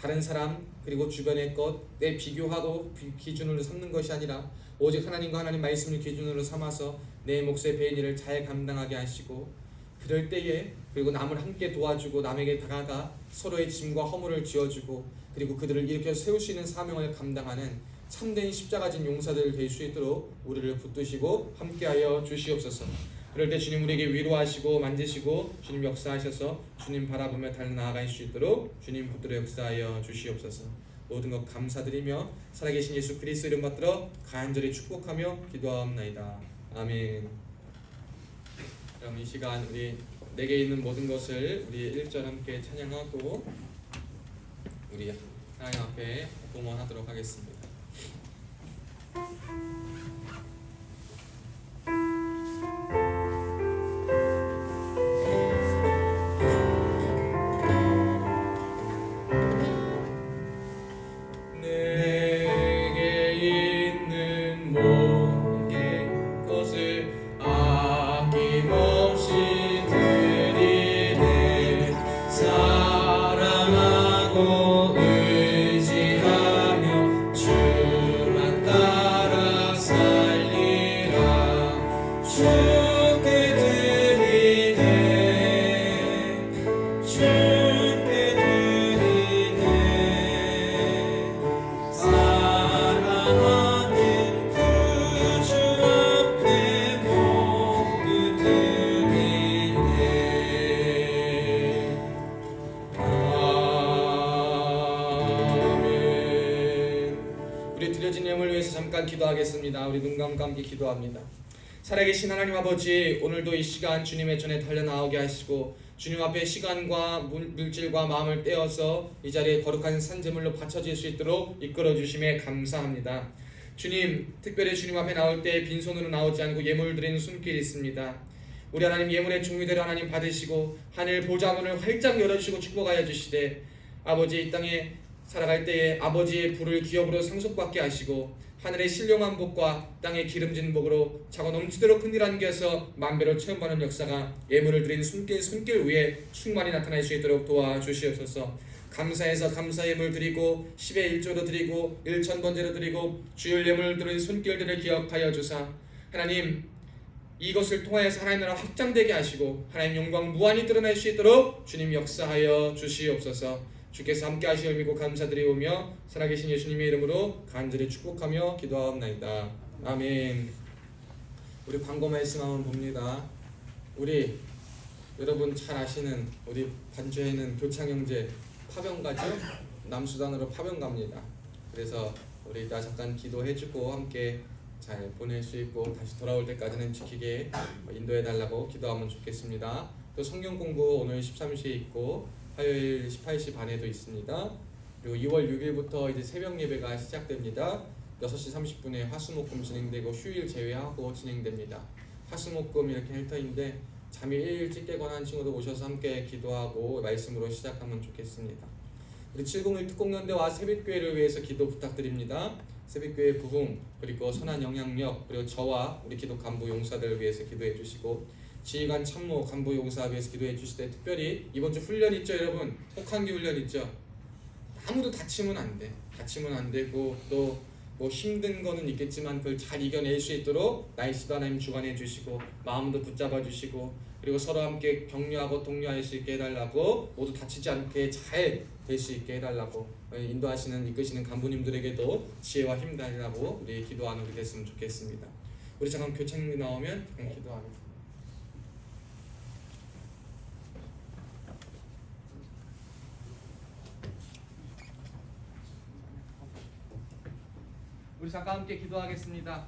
다른 사람 그리고 주변의 것 내 비교하고 기준으로 삼는 것이 아니라 오직 하나님과 하나님 말씀을 기준으로 삼아서 내 몫의 배인 일을 잘 감당하게 하시고, 그럴 때에 그리고 남을 함께 도와주고 남에게 다가가 서로의 짐과 허물을 지어주고 그리고 그들을 일으켜 세울 수 있는 사명을 감당하는 참된 십자가진 용사들 될 수 있도록 우리를 붙드시고 함께하여 주시옵소서. 그럴 때 주님 우리에게 위로하시고 만지시고 주님 역사하셔서 주님 바라보며 달려나갈 수 있도록 주님 붙들어 역사하여 주시옵소서. 모든 것 감사드리며 살아계신 예수 그리스도 이름 받들어 간절히 축복하며 기도하옵나이다. 아멘. 그럼 이 시간 우리 내게 있는 모든 것을 우리 1절 함께 찬양하고 우리 하나님 앞에 봉헌하도록 하겠습니다. 기도하겠습니다. 우리 눈 감고 함께 기도합니다. 살아계신 하나님 아버지, 오늘도 이 시간 주님의 전에 달려나오게 하시고 주님 앞에 시간과 물질과 마음을 떼어서 이 자리에 거룩한 산제물로 바쳐질 수 있도록 이끌어 주심에 감사합니다. 주님, 특별히 주님 앞에 나올 때 빈손으로 나오지 않고 예물 드리는 손길이 있습니다. 우리 하나님 예물의 종류대로 하나님 받으시고 하늘 보좌문을 활짝 열어주시고 축복하여 주시되 아버지 이 땅에 살아갈 때에 아버지의 불을 기업으로 상속받게 하시고 하늘의 신령한 복과 땅의 기름진 복으로 차고 넘치도록 큰일 안겨서 만배로 체험받는 역사가 예물을 드린 손길 위에 충만히 나타날 수 있도록 도와주시옵소서. 감사해서 감사 예물 드리고 10의 1조로 드리고 1,000번제로 드리고 주일 예물을 드린 손길들을 기억하여 주사 하나님 이것을 통하여서 하나님 나라 확장되게 하시고 하나님 영광 무한히 드러날 수 있도록 주님 역사하여 주시옵소서. 주께서 함께 하시오 믿고 감사드리오며 살아계신 예수님의 이름으로 간절히 축복하며 기도하옵나이다. 아멘. 우리 광고 말씀 한번 봅니다. 우리 여러분 잘 아시는 우리 반주에는 교창 형제 파병 가죠. 남수단으로 파병 갑니다. 그래서 우리 이따 잠깐 기도해주고 함께 잘 보낼 수 있고 다시 돌아올 때까지는 지키게 인도해달라고 기도하면 좋겠습니다. 또 성경 공부 오늘 13시에 있고 화요일 18시 반에도 있습니다. 그리고 2월 6일부터 이제 새벽 예배가 시작됩니다. 6시 30분에 화수목금 진행되고 휴일 제외하고 진행됩니다. 화수목금 이렇게 헬터인데 잠이 일찍 깨거나 한 친구도 오셔서 함께 기도하고 말씀으로 시작하면 좋겠습니다. 우리 701 특공연대와 새빛교회를 위해서 기도 부탁드립니다. 새빛교회 부흥 그리고 선한 영향력 그리고 저와 우리 기독 간부 용사들을 위해서 기도해 주시고 지휘관 참모 간부 용사 위해서 기도해 주실 때 특별히 이번 주 훈련 있죠 여러분? 혹한기 훈련 있죠? 아무도 다치면 안 돼. 다치면 안 되고 또 뭐 힘든 거는 있겠지만 그걸 잘 이겨낼 수 있도록 날씨도 하나님 주관해 주시고 마음도 붙잡아 주시고 그리고 서로 함께 격려하고 독려할 수 있게 해달라고 모두 다치지 않게 잘 될 수 있게 해달라고 인도하시는 이끄시는 간부님들에게도 지혜와 힘 달라고 우리 기도하는 우리 됐으면 좋겠습니다. 우리 잠깐 교창이 나오면 기도하겠습니다. 우리 잠깐 함께 기도하겠습니다.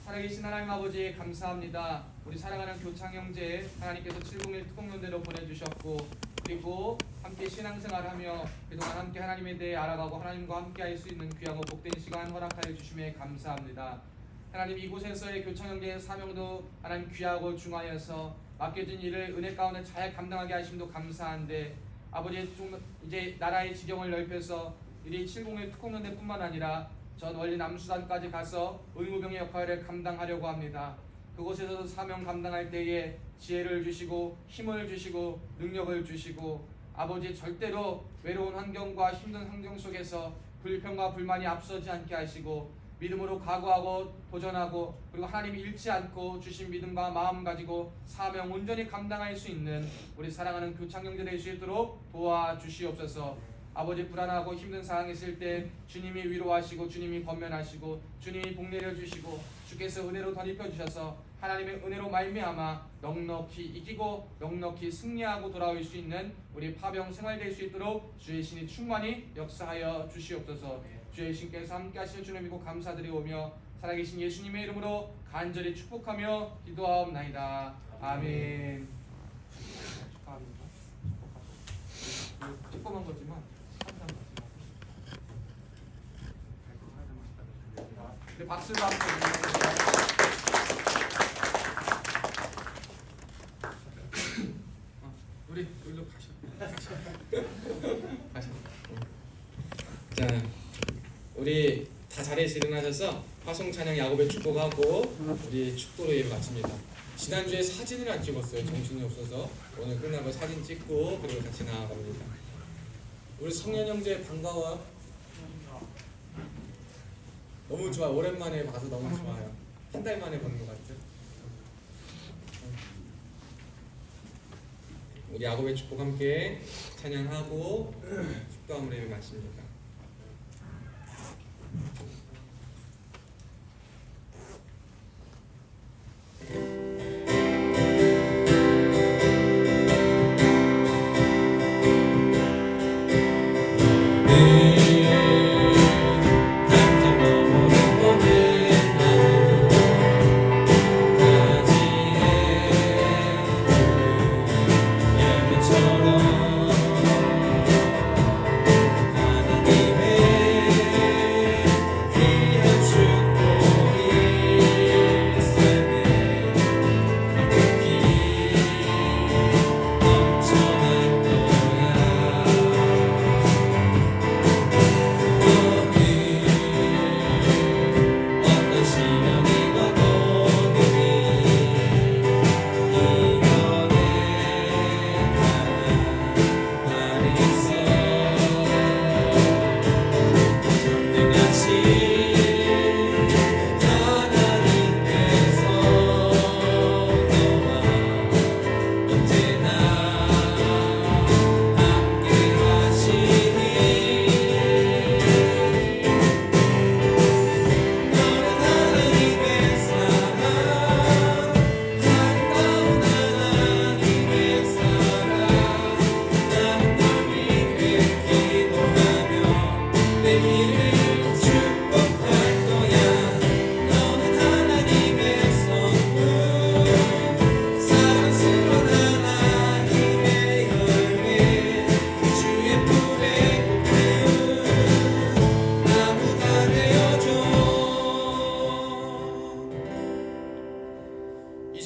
살아계신 하나님 아버지 감사합니다. 우리 사랑하는 교창 형제 하나님께서 701 특공연대로 보내주셨고 그리고 함께 신앙생활하며 그동안 함께 하나님에 대해 알아가고 하나님과 함께 할 수 있는 귀하고 복된 시간 허락하여 주심에 감사합니다. 하나님 이곳에서의 교창 형제의 사명도 하나님 귀하고 중하여서 맡겨진 일을 은혜 가운데 잘 감당하게 하심도 감사한데 아버지 좀 이제 나라의 지경을 넓혀서 우리 701 특공연대뿐만 아니라 전 원리 남수단까지 가서 의무병의 역할을 감당하려고 합니다. 그곳에서도 사명 감당할 때에 지혜를 주시고 힘을 주시고 능력을 주시고 아버지 절대로 외로운 환경과 힘든 환경 속에서 불평과 불만이 앞서지 않게 하시고 믿음으로 각오하고 도전하고 그리고 하나님이 잃지 않고 주신 믿음과 마음 가지고 사명 온전히 감당할 수 있는 우리 사랑하는 교창경제 될 수 있도록 도와주시옵소서. 아버지 불안하고 힘든 상황에 있을 때 주님이 위로하시고 주님이 권면하시고 주님이 복내려 주시고 주께서 은혜로 덧입혀 주셔서 하나님의 은혜로 말미암아 넉넉히 이기고 넉넉히 승리하고 돌아올 수 있는 우리 파병 생활 될 수 있도록 주의 신이 충만히 역사하여 주시옵소서. 주의 신께서 함께 하시는 주님 믿고 감사드리오며 살아계신 예수님의 이름으로 간절히 축복하며 기도하옵나이다. 아멘. 축하합니다. 조그만 거지만 네, 박수로 한번 드리겠습니다. 우리 여기로 가셔. 가셔. 자, 우리 다 자리에서 일어나셔서 화성 찬양 야곱의 축복하고 우리 축도로 예배 마칩니다. 지난주에 사진을 안 찍었어요. 정신이 없어서 오늘 끝나고 사진 찍고 그리고 같이 나아갑니다. 우리 성현 형제 반가워. 너무 좋아. 오랜만에 봐서 너무 좋아요. 한 달 만에 보는 것 같죠? 우리 야곱의 축복 함께 찬양하고 축도함으로 예배 마칩니다. 나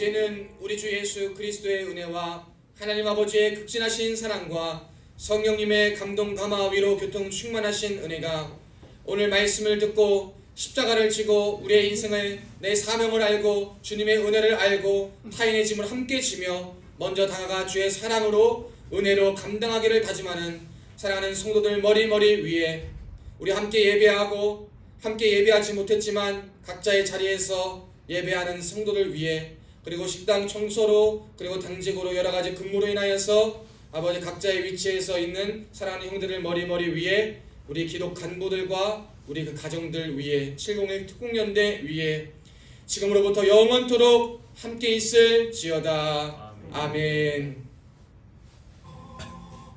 이제는 우리 주 예수 그리스도의 은혜와 하나님 아버지의 극진하신 사랑과 성령님의 감동 감화 위로 교통 충만하신 은혜가 오늘 말씀을 듣고 십자가를 지고 우리의 인생을 내 사명을 알고 주님의 은혜를 알고 타인의 짐을 함께 지며 먼저 다가가 주의 사랑으로 은혜로 감당하기를 다짐하는 사랑하는 성도들 머리 위에 우리 함께 예배하고 함께 예배하지 못했지만 각자의 자리에서 예배하는 성도들 위해 그리고 식당 청소로 그리고 당직으로 여러가지 근무로 인하여서 아버지 각자의 위치에서 있는 사랑하는 형들을 머리 위에 우리 기독 간부들과 우리 그 가정들 위에 701 특공연대 위에 지금으로부터 영원토록 함께 있을지어다. 아멘.